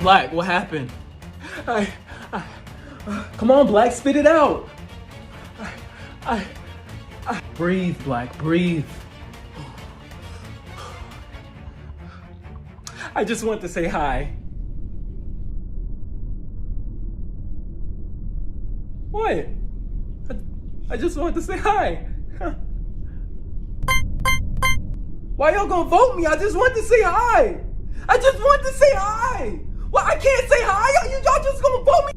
Black, what happened? I, come on, Black, spit it out. Breathe, Black, breathe. I just want to say hi. What? I just want to say hi. Why y'all gonna vote me? I just want to say hi. I just want to say hi. Well, I can't say hi. Y'all just gonna vote me.